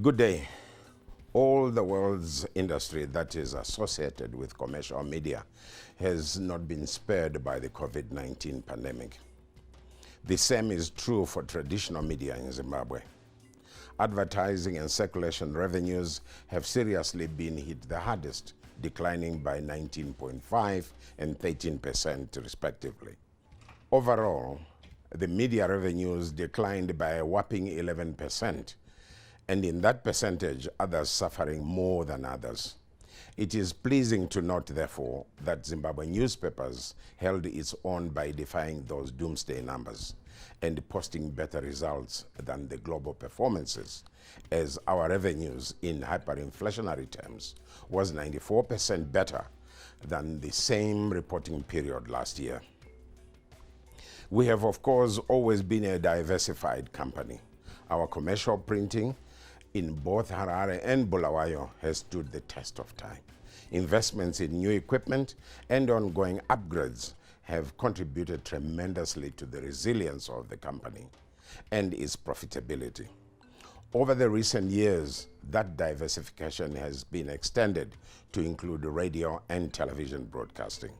Good day. All the world's industry that is associated with commercial media has not been spared by the COVID-19 pandemic. The same is true for traditional media in Zimbabwe. Advertising and circulation revenues have seriously been hit the hardest, declining by 19.5% and 13% respectively. Overall, the media revenues declined by a whopping 11%, and in that percentage, others suffering more than others. It is pleasing to note, therefore, that Zimbabwe newspapers held its own by defying those doomsday numbers and posting better results than the global performances, as our revenues in hyperinflationary terms was 94% better than the same reporting period last year. We have, of course, always been a diversified company. Our commercial printing in both Harare and Bulawayo has stood the test of time. Investments in new equipment and ongoing upgrades have contributed tremendously to the resilience of the company and its profitability. Over the recent years, that diversification has been extended to include radio and television broadcasting.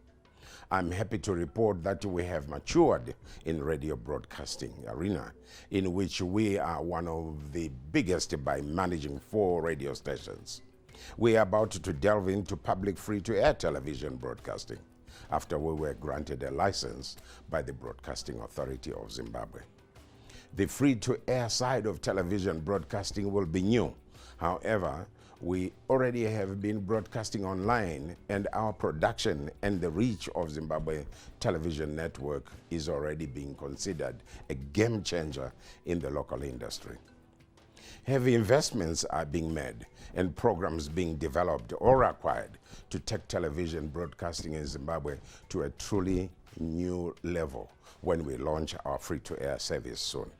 I'm happy to report that we have matured in radio broadcasting arena, in which we are one of the biggest by managing 4 radio stations. We are about to delve into public free-to-air television broadcasting after we were granted a license by the Broadcasting Authority of Zimbabwe. The free-to-air side of television broadcasting will be new. However, we already have been broadcasting online, and our production and the reach of Zimbabwe television network is already being considered a game changer in the local industry. Heavy investments are being made and programs being developed or acquired to take television broadcasting in Zimbabwe to a truly new level when we launch our free-to-air service soon.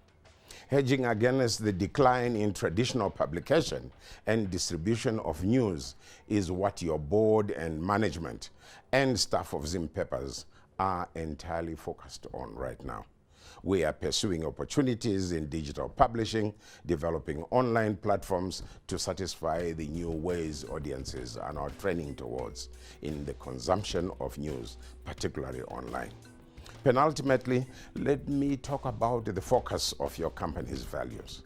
Hedging against the decline in traditional publication and distribution of news is what your board and management and staff of Zimpapers are entirely focused on right now. We are pursuing opportunities in digital publishing, developing online platforms to satisfy the new ways audiences are now trending towards in the consumption of news, particularly online. Penultimately, let me talk about the focus of your company's values.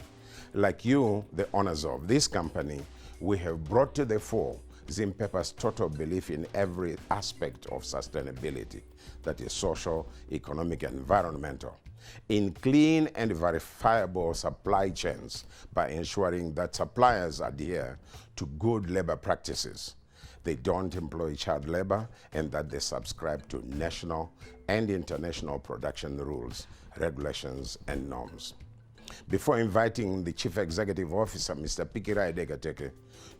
Like you, the owners of this company, we have brought to the fore Zimpapers' total belief in every aspect of sustainability, that is social, economic, and environmental, in clean and verifiable supply chains by ensuring that suppliers adhere to good labor practices, they don't employ child labor, and that they subscribe to national and international production rules, regulations, and norms. Before inviting the Chief Executive Officer, Mr. Pikirai Degateke,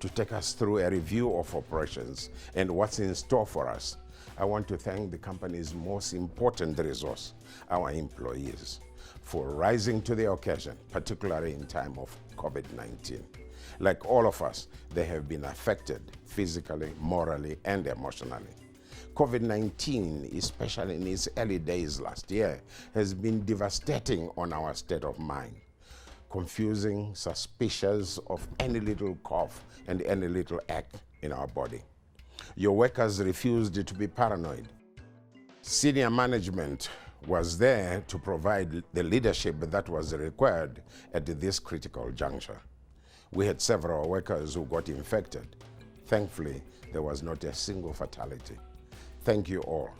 to take us through a review of operations and what's in store for us, I want to thank the company's most important resource, our employees, for rising to the occasion, particularly in time of COVID-19. Like all of us, they have been affected physically, morally, and emotionally. COVID-19, especially in its early days last year, has been devastating on our state of mind, confusing, suspicious of any little cough and any little ache in our body. Your workers refused to be paranoid. Senior management was there to provide the leadership that was required at this critical juncture. We had several workers who got infected. Thankfully, there was not a single fatality. Thank you all.